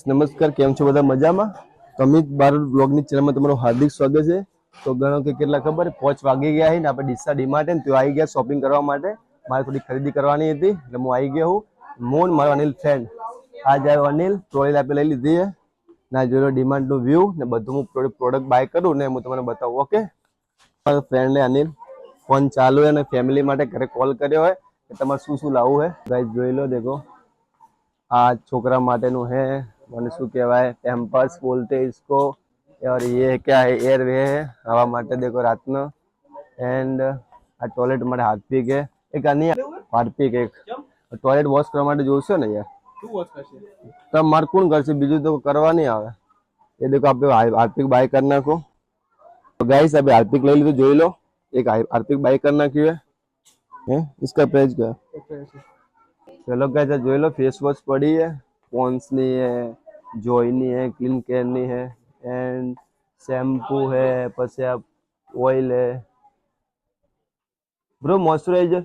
નમસ્કાર, કેમ છો બધા? મજામાં? તો અમિત ભારત બ્લોગની ચેનલમાં તમારું હાર્દિક સ્વાગત છે. તો ગણો કે કેટલા ખબર 5 વાગી ગયા છે ને આપણે ડીસા ડીમાર્ટ ને ત્યાં આવી ગયા શોપિંગ કરવા માટે. મારે થોડી ખરીદી કરવાની હતી એટલે હું આવી ગયો હું મારો અનિલ ફ્રેન્ડ. આ જાય અનિલ ટ્રોલી આપે લઈ લીધી છે ના જોયો ડીમાર્ટ નું વ્યૂ ને બધું હું પ્રોડક્ટ બાય કરું ને હું તમને બતાવું. ઓકે, મારો ફ્રેન્ડ ને અનિલ ફોન ચાલુ है અને ફેમિલી માટે ઘરે કોલ કર્યો હોય કે તમારે શું શું લાવવું है. ગાઈસ જોઈ લો, देखो આ છોકરા માટેનું है, મને શું કહેવાય પેમ્पर्स बोलते हैं इसको. और ये क्या है, एयर वे है हवा માટે देखो રાતનો. એન્ડ આ ટોયલેટ માટે હાર્પિક है એક આની હાર્પિક એક ટોયલેટ વોશ કરવા માટે જોઈશે ને યાર. તું વોશ કરશે તો માર કોણ કરશે, બીજું તો કરવા નહીં આવે. ये देखो आप हार्पिक बाय कर नाखो. तो गाइस अभी हार्पिक ले लीजिए, જોઈ લો एक हार्पिक बाय कर नाખ્યું है. इसका प्राइस क्या है? चलो गाइस જોઈ લો फेस वॉश पड़ी है, पॉन्स ની है, જોય ની है, क्लीन केयर ની है एंड शैम्पू है, પછી આ ઓઇલ है. Bro moisturiser